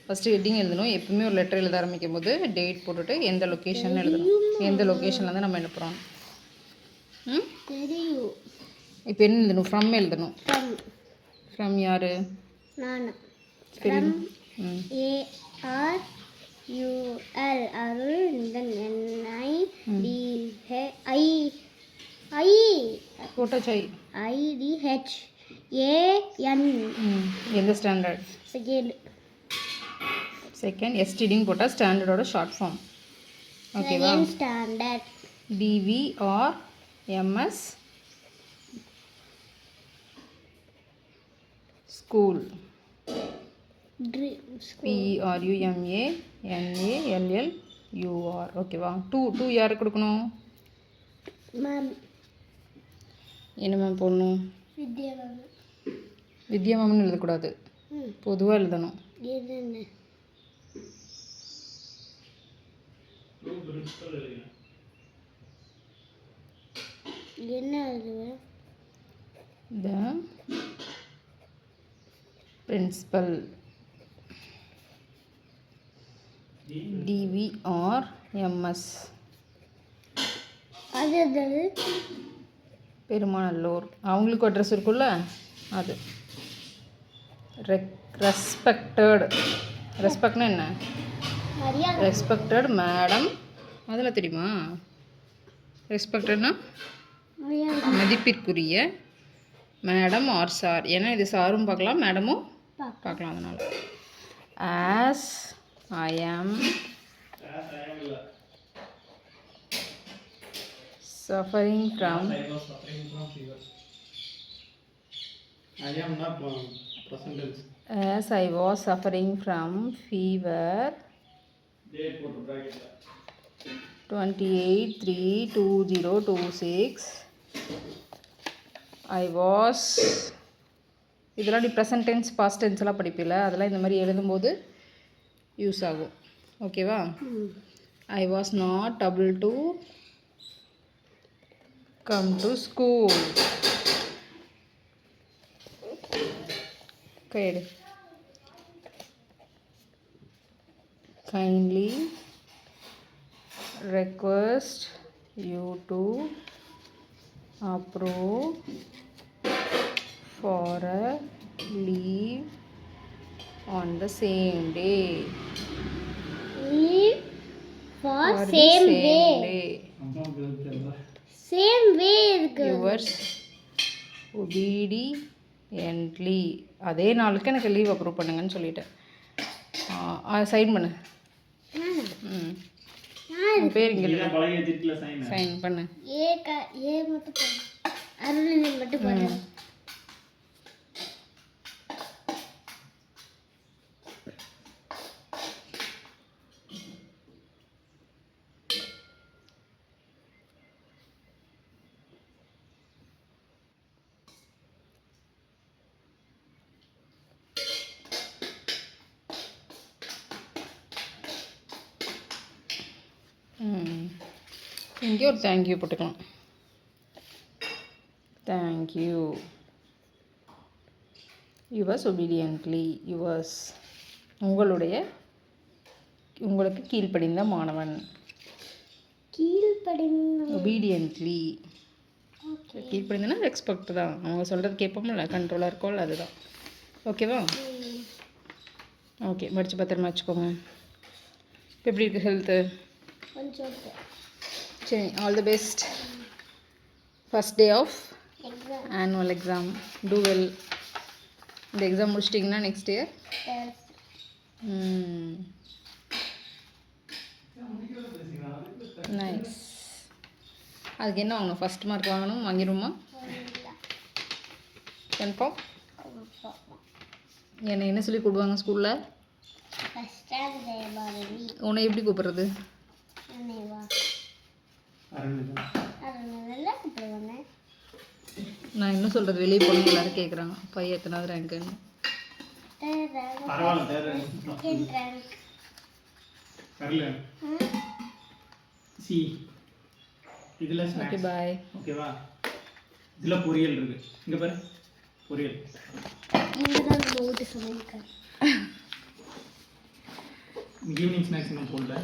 First heading எழுதணும். எப்பவுமே ஒரு லெட்டர் எழுத ஆரம்பிக்கும் போது டேட் போட்டுட்டு எந்த லொக்கேஷன் எழுதணும். எந்த லொக்கேஷன்லேருந்து நம்ம அனுப்புகிறோம். தெரியும். இப்போ என்ன எழுதணும்? ஃப்ரம் எழுதணும். ஃப்ரம் யார்? நான். ஃப்ரம் ARUL அருள். தென் போட்டாச்சு. IDHAN. எந்த ஸ்டாண்டர்ட்? செகண்ட். எஸ்டிடின்னு போட்டால் ஸ்டாண்டர்டோட ஷார்ட் ஃபார்ம். ஓகேவா? ஸ்டாண்டர்ட். DVRMS school. PERUMANALLUR. ஓகேவா? டூ யாருக்கு கொடுக்கணும்? மேம். என்ன மேம் போடணும்? வித்யா மேம். வித்யா மேம்னு எழுதக்கூடாது, பொதுவாக எழுதணும். என்ன எழுதுவேன்? த பிரின்சிபல். DVRMS அது பெருமாநல்லூர். அவங்களுக்கு அட்ரஸ் இருக்குல்ல, அது. ரெஸ்பெக்ட்னா என்ன? Respected madam. அதெல்லாம் தெரியுமா? ரெஸ்பெக்டட்னா மதிப்பிற்குரிய மேடம் ஆர் சார். ஏன்னா இது சாரும் பார்க்கலாம், மேடமும் பார்க்கலாம். அதனால் as I am suffering from as I was suffering from fever 28/3/2026 I was. இதெல்லாம் நீ ப்ரெசன்ட் டென்ஸ் பாஸ்ட் டென்ஸ் எல்லாம் படிப்பில்ல, அதெல்லாம் இந்த மாதிரி எழுதும்போது யூஸ் ஆகும். ஓகேவா? I was not able to come to school. கையெடு. Kindly request you to approve for a leave on the same day. Leave for same day. Same way இருக்கு. Yours obediently. அதே நாளுக்கு எனக்கு லீவ் அப்ரூவ் பண்ணுங்கன்னு சொல்லிட்டேன். Sign பண்ணு. பேர் இங்கே சைன் பண்ணு. ஏ மட்டும் பண்ணு. அருள் மட்டும் பண்ணு. இங்கே ஒரு தேங்க்யூ போட்டுக்கலாம். தேங்க்யூ. Yours obediently. யுவர்ஸ் உங்களுக்கு கீழ்ப்படிந்த மாணவன். ஒபீடியன்ட்லி. கீழ்ப்படிந்தனா ரெஸ்பெக்ட் தான். அவங்க சொல்கிறது கேட்போம்ல, கண்ட்ரோலாக இருக்கோம்ல, அதுதான். ஓகேவா? ஓகே, படித்து பத்திரமா வச்சுக்கோங்க. இப்போ எப்படி இருக்குது ஹெல்த்து? சரி, all the best. First day of annual exam. Do well. இந்த எக்ஸாம் முடிச்சிட்டிங்கன்னா நெக்ஸ்ட் இயர் நைஸ். அதுக்கு என்ன வாங்கணும்? ஃபஸ்ட் மார்க் வாங்கணும். வாங்கிடுமா? கன்ஃபார்ம். என்ன சொல்லி கூப்பிடுவாங்க ஸ்கூலில்? உன்னை எப்படி கூப்பிட்றது? நான் என்ன சொல்கிறது, வெளியே போகணும் எல்லாரும் கேட்குறாங்க பையன் எத்தனாவது ரேங்க்குன்னு. Okay bye. ஓகேவா? இதில் பொரியல் இருக்கு, இங்கே பாரு பொரியல். ஈவினிங் ஸ்நாக்ஸ் இன்னும் போடல.